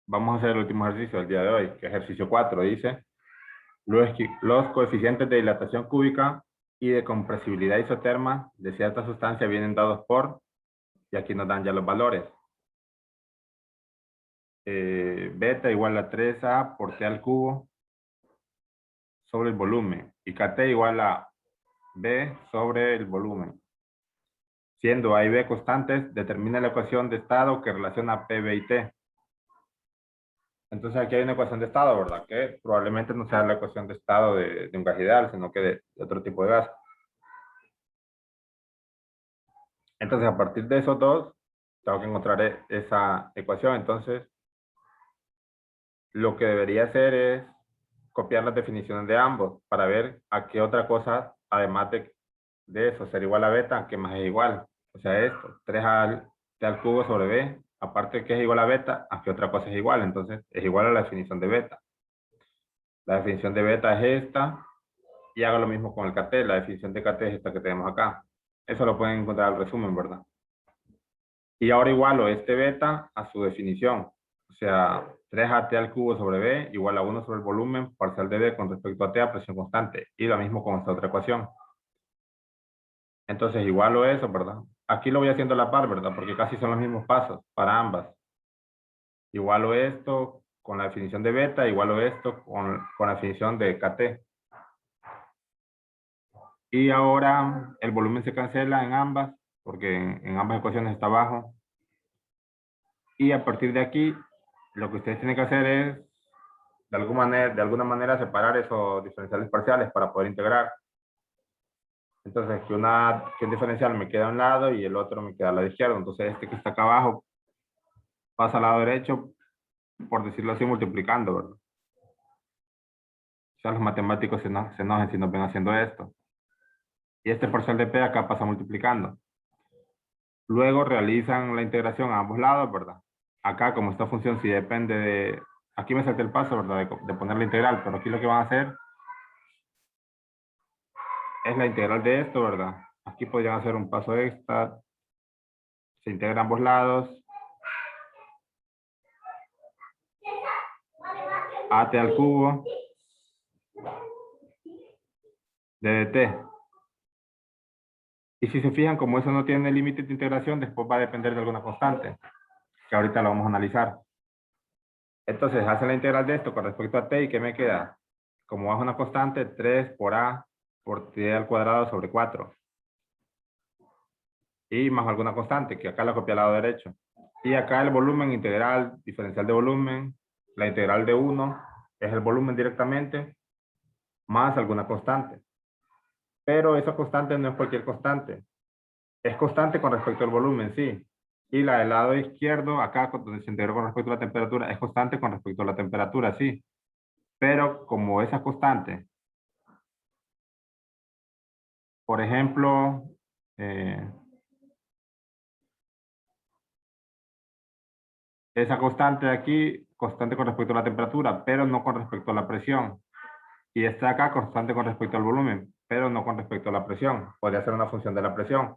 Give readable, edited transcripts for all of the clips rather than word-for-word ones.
vamos a hacer el último ejercicio del día de hoy, que es ejercicio 4. Dice, los coeficientes de dilatación cúbica y de compresibilidad isoterma de cierta sustancia vienen dados por, y aquí nos dan ya los valores. Beta igual a 3A por T al cubo sobre el volumen, y KT igual a B sobre el volumen. Siendo A y B constantes, determina la ecuación de estado que relaciona P, B y T. Entonces aquí hay una ecuación de estado, ¿verdad? Que probablemente no sea la ecuación de estado de un gas ideal, sino que de otro tipo de gas. Entonces a partir de esos dos, tengo que encontrar esa ecuación. Entonces lo que debería hacer es copiar las definiciones de ambos para ver a qué otra cosa, además de eso, ser igual a beta, que más es igual. O sea, esto, 3 T al cubo sobre B, aparte de que es igual a beta, a qué otra cosa es igual. Entonces es igual a la definición de beta. La definición de beta es esta, y hago lo mismo con el KT. La definición de KT es esta que tenemos acá. Eso lo pueden encontrar al resumen, ¿verdad? Y ahora igualo este beta a su definición. O sea, 3AT al cubo sobre B igual a 1 sobre el volumen parcial de B con respecto a T a presión constante. Y lo mismo con esta otra ecuación. Entonces igualo eso, ¿verdad? Aquí lo voy haciendo a la par, ¿verdad? Porque casi son los mismos pasos para ambas. Igualo esto con la definición de beta, igualo esto con la definición de KT. Y ahora el volumen se cancela en ambas, porque en ambas ecuaciones está abajo. Y a partir de aquí, lo que ustedes tienen que hacer es, de alguna manera separar esos diferenciales parciales para poder integrar. Entonces, que un diferencial me queda a un lado y el otro me queda al lado izquierdo. Entonces, este que está acá abajo pasa al lado derecho, por decirlo así, multiplicando, ¿verdad? O sea, los matemáticos se enojan si nos ven haciendo esto. Y este parcial de P acá pasa multiplicando. Luego realizan la integración a ambos lados, ¿verdad? Acá, como esta función sí depende de... Aquí me salté el paso, ¿verdad? De poner la integral, pero aquí lo que van a hacer es la integral de esto, ¿verdad? Aquí podrían hacer un paso extra. Se integra a ambos lados. AT al cubo de dt. Y si se fijan, como eso no tiene límite de integración, después va a depender de alguna constante, que ahorita lo vamos a analizar. Entonces, hacen la integral de esto con respecto a t, y ¿qué me queda? Como es una constante, 3 por a por t al cuadrado sobre 4. Y más alguna constante, que acá la copia al lado derecho. Y acá el volumen integral, diferencial de volumen, la integral de 1 es el volumen directamente, más alguna constante. Pero esa constante no es cualquier constante. Es constante con respecto al volumen, sí. Y la del lado izquierdo, acá donde se integró con respecto a la temperatura, es constante con respecto a la temperatura, sí. Pero como esa constante, por ejemplo, eh, esa constante de aquí, constante con respecto a la temperatura, pero no con respecto a la presión. Y esta acá, constante con respecto al volumen, pero no con respecto a la presión. Podría ser una función de la presión.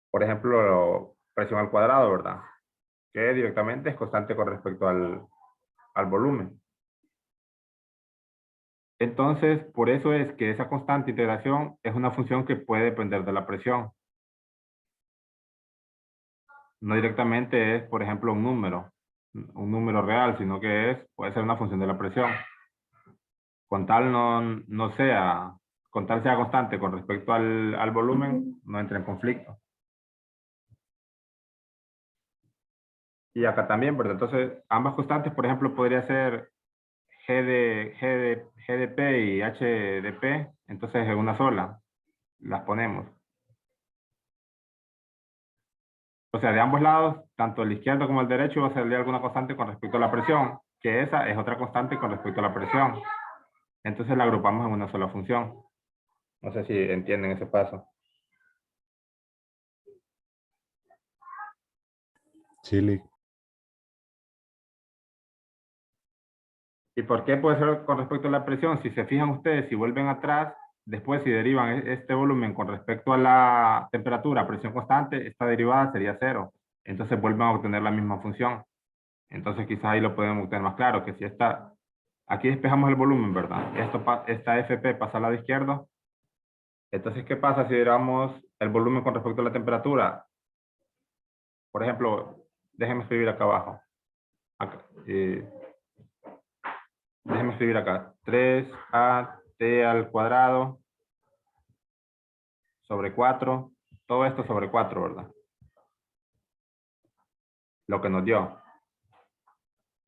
Por ejemplo, presión al cuadrado, ¿verdad? Que directamente es constante con respecto al volumen. Entonces, por eso es que esa constante integración es una función que puede depender de la presión. No directamente es, por ejemplo, un número real, sino que puede ser una función de la presión. Con tal con tal sea constante con respecto al volumen, no entra en conflicto. Y acá también, ¿verdad? Entonces, ambas constantes, por ejemplo, podría ser G de P y H de P, entonces es una sola, las ponemos. O sea, de ambos lados, tanto el izquierdo como el derecho, va a salir alguna constante con respecto a la presión, que esa es otra constante con respecto a la presión. Entonces la agrupamos en una sola función. No sé si entienden ese paso. Chile. ¿Y por qué puede ser con respecto a la presión? Si se fijan ustedes, si vuelven atrás, después si derivan este volumen con respecto a la temperatura, presión constante, esta derivada sería cero. Entonces vuelven a obtener la misma función. Entonces quizás ahí lo podemos tener más claro, que si está, aquí despejamos el volumen, ¿verdad? Esta FP pasa al lado izquierdo. Entonces, ¿qué pasa si derivamos el volumen con respecto a la temperatura? Por ejemplo, déjenme escribir acá abajo. Acá, déjenme escribir acá. 3AT al cuadrado sobre 4. Todo esto sobre 4, ¿verdad? Lo que nos dio.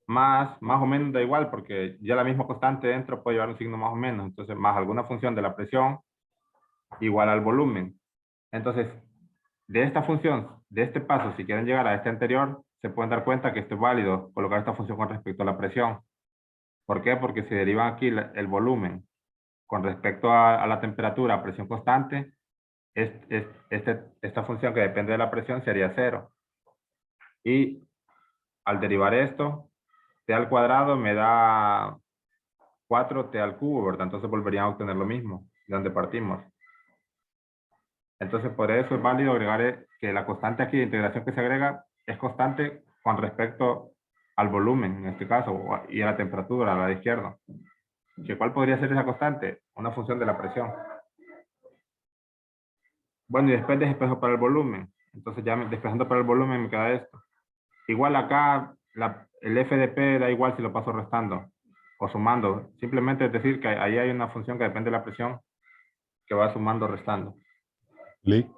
Más o menos da igual, porque ya la misma constante dentro puede llevar un signo más o menos. Entonces, más alguna función de la presión igual al volumen. Entonces, de esta función, de este paso, si quieren llegar a este anterior, se pueden dar cuenta que esto es válido, colocar esta función con respecto a la presión. ¿Por qué? Porque si derivan aquí el volumen con respecto a la temperatura a presión constante, esta función que depende de la presión sería 0. Y al derivar esto, t al cuadrado me da 4t al cubo, ¿verdad? Entonces volverían a obtener lo mismo, de donde partimos. Entonces, por eso es válido agregar que la constante aquí de integración que se agrega es constante con respecto al volumen, en este caso, y a la temperatura, a la de izquierda. ¿Cuál podría ser esa constante? Una función de la presión. Bueno, y después despejo para el volumen. Entonces ya despejando para el volumen me queda esto. Igual acá el f de p da igual si lo paso restando o sumando. Simplemente es decir que ahí hay una función que depende de la presión que va sumando o restando. Lick.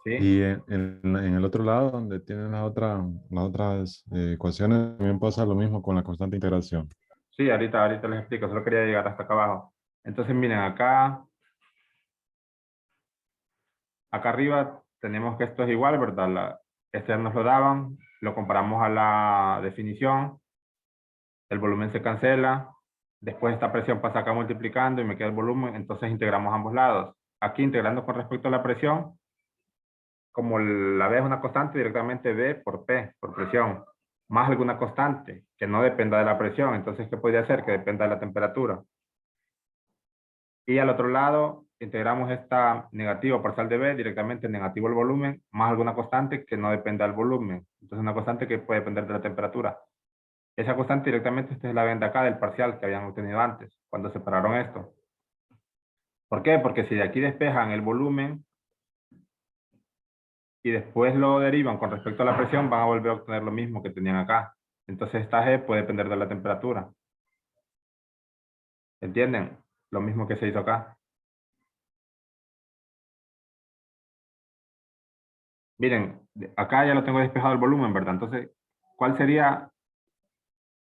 ¿Sí? Y en el otro lado, donde tienen las otras ecuaciones, también pasa lo mismo con la constante integración. Sí, ahorita les explico. Solo quería llegar hasta acá abajo. Entonces miren, acá arriba tenemos que esto es igual, ¿verdad? Este nos lo daban, lo comparamos a la definición, el volumen se cancela, después esta presión pasa acá multiplicando y me queda el volumen, entonces integramos ambos lados. Aquí integrando con respecto a la presión, como la B es una constante, directamente B por P, por presión, más alguna constante que no dependa de la presión, entonces ¿qué podría ser? Que dependa de la temperatura. Y al otro lado, integramos esta negativa parcial de B, directamente negativo el volumen, más alguna constante que no dependa del volumen. Entonces una constante que puede depender de la temperatura. Esa constante directamente, esta es la venda acá del parcial que habían obtenido antes, cuando separaron esto. ¿Por qué? Porque si de aquí despejan el volumen y después lo derivan con respecto a la presión, van a volver a obtener lo mismo que tenían acá. Entonces esta G puede depender de la temperatura. ¿Entienden? Lo mismo que se hizo acá. Miren, acá ya lo tengo despejado el volumen, ¿verdad? Entonces, ¿cuál sería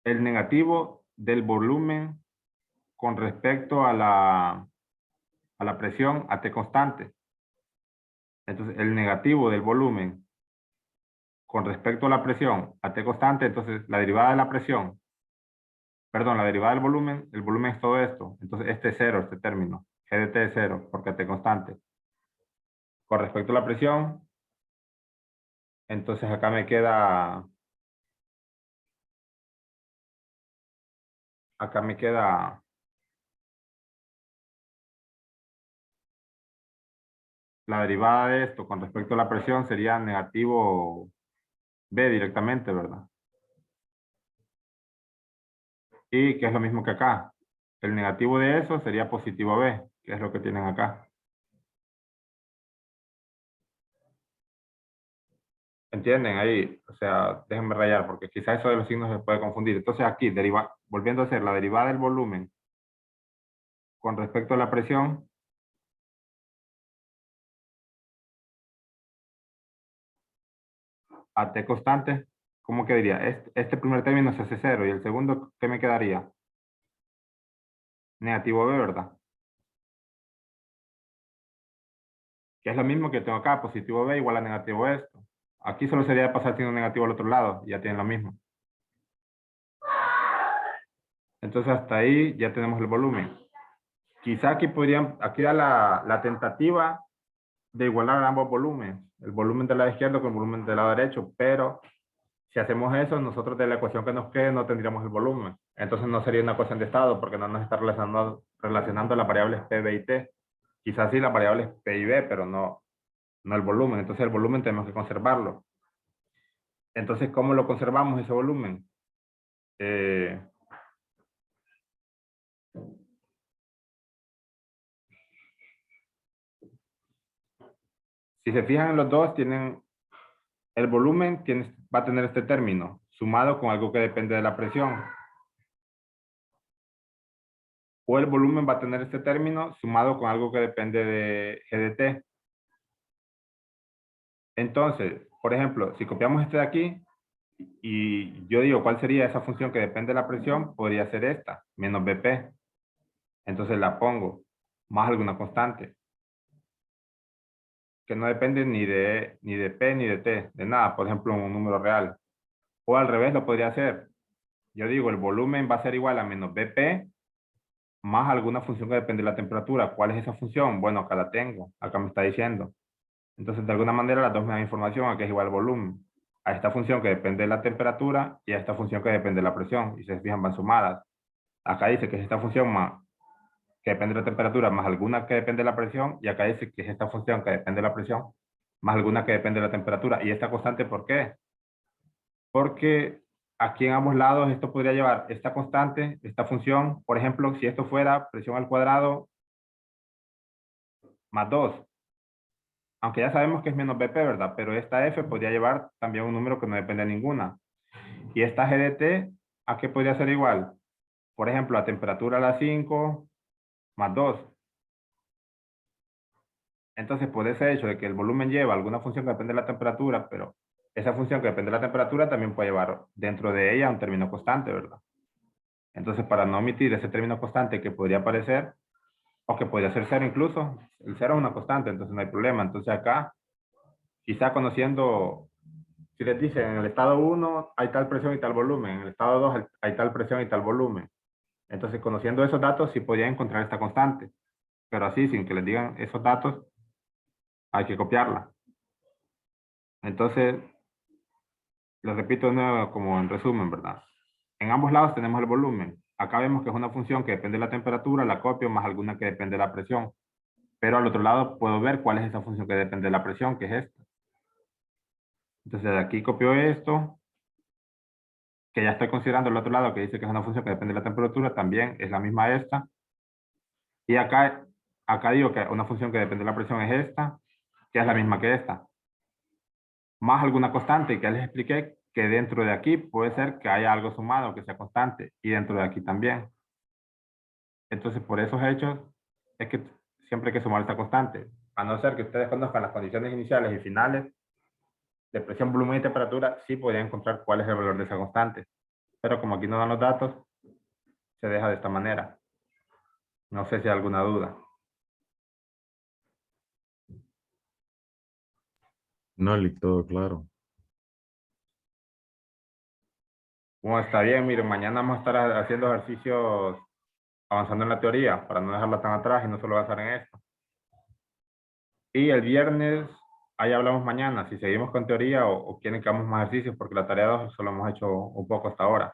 el negativo del volumen con respecto a la presión a T constante? Entonces, el negativo del volumen con respecto a la presión a T constante, entonces la derivada de la presión, perdón, la derivada del volumen, el volumen es todo esto. Entonces, este es cero, este término. G de T es cero, porque a T constante. Con respecto a la presión, entonces acá me queda la derivada de esto con respecto a la presión sería negativo B directamente, ¿verdad? Y que es lo mismo que acá. El negativo de eso sería positivo B, que es lo que tienen acá. ¿Entienden ahí? O sea, déjenme rayar porque quizás eso de los signos se puede confundir. Entonces aquí, volviendo a hacer la derivada del volumen con respecto a la presión, a T constante, ¿cómo quedaría? Este primer término se hace cero y el segundo, ¿qué me quedaría? Negativo B, ¿verdad? Que es lo mismo que tengo acá, positivo B igual a negativo esto. Aquí solo sería pasar signo negativo al otro lado, y ya tienen lo mismo. Entonces hasta ahí ya tenemos el volumen. Quizá aquí da la tentativa de igualar ambos volúmenes, el volumen del lado izquierdo con el volumen del lado derecho, pero si hacemos eso, nosotros de la ecuación que nos quede no tendríamos el volumen. Entonces no sería una ecuación de estado porque no nos está relacionando las variables P, B y T. Quizás sí las variables P y B, pero no el volumen. Entonces el volumen tenemos que conservarlo. Entonces, ¿cómo lo conservamos ese volumen? Si se fijan en los dos, tienen el volumen va a tener este término, sumado con algo que depende de la presión. O el volumen va a tener este término, sumado con algo que depende de GDT. Entonces, por ejemplo, si copiamos este de aquí, y yo digo, ¿cuál sería esa función que depende de la presión? Podría ser esta, menos BP. Entonces la pongo, más alguna constante, que no depende ni de P ni de T, de nada, por ejemplo, un número real. O al revés lo podría hacer. Yo digo, el volumen va a ser igual a menos BP más alguna función que depende de la temperatura. ¿Cuál es esa función? Bueno, acá la tengo, acá me está diciendo. Entonces, de alguna manera, las dos me dan información a que es igual al volumen. A esta función que depende de la temperatura y a esta función que depende de la presión. Y se fijan, van sumadas. Acá dice que es esta función más, que depende de la temperatura más alguna que depende de la presión. Y acá dice que es esta función que depende de la presión más alguna que depende de la temperatura. ¿Y esta constante por qué? Porque aquí en ambos lados esto podría llevar esta constante, esta función. Por ejemplo, si esto fuera presión al cuadrado más 2, aunque ya sabemos que es menos BP, ¿verdad? Pero esta F podría llevar también un número que no depende de ninguna. Y esta GDT, ¿a qué podría ser igual? Por ejemplo, a temperatura a las 5 más 2. Entonces, por ese hecho de que el volumen lleva alguna función que depende de la temperatura, pero esa función que depende de la temperatura también puede llevar dentro de ella un término constante, ¿verdad? Entonces, para no omitir ese término constante que podría aparecer, o que podría ser cero incluso, el cero es una constante, entonces no hay problema. Entonces acá, quizá conociendo, si les dicen en el estado 1 hay tal presión y tal volumen, en el estado 2 hay tal presión y tal volumen. Entonces, conociendo esos datos, sí podrían encontrar esta constante. Pero así, sin que les digan esos datos, hay que copiarla. Entonces, les repito de nuevo como en resumen, ¿verdad? En ambos lados tenemos el volumen. Acá vemos que es una función que depende de la temperatura, la copio más alguna que depende de la presión. Pero al otro lado puedo ver cuál es esa función que depende de la presión, que es esta. Entonces de aquí copio esto, que ya estoy considerando el otro lado que dice que es una función que depende de la temperatura, también es la misma esta. Y acá digo que una función que depende de la presión es esta, que es la misma que esta. Más alguna constante, que ya les expliqué que dentro de aquí puede ser que haya algo sumado que sea constante, y dentro de aquí también. Entonces por esos hechos es que siempre hay que sumar esta constante. A no ser que ustedes conozcan las condiciones iniciales y finales, de presión, volumen y temperatura, sí podrían encontrar cuál es el valor de esa constante. Pero como aquí no dan los datos, se deja de esta manera. No sé si hay alguna duda. No, Lick, todo claro. Bueno, está bien, miren, mañana vamos a estar haciendo ejercicios avanzando en la teoría para no dejarla tan atrás y no solo avanzar en esto. Y el viernes, ahí hablamos mañana, si seguimos con teoría o quieren que hagamos más ejercicios, porque la tarea 2 solo hemos hecho un poco hasta ahora.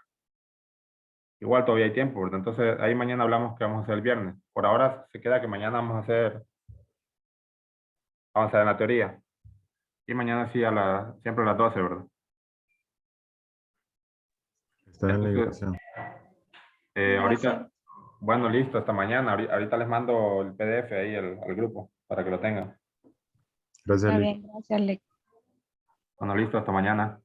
Igual todavía hay tiempo, ¿verdad? Entonces ahí mañana hablamos que vamos a hacer el viernes. Por ahora se queda que mañana vamos a avanzar en la teoría. Y mañana sí, siempre a las 12, ¿verdad? Está en la Entonces, invitación. Gracias. ahorita, bueno, listo, hasta mañana. Ahorita les mando el PDF ahí al grupo para que lo tengan. Gracias, Está Lick. bien, gracias, Lex. Bueno, listo, hasta mañana.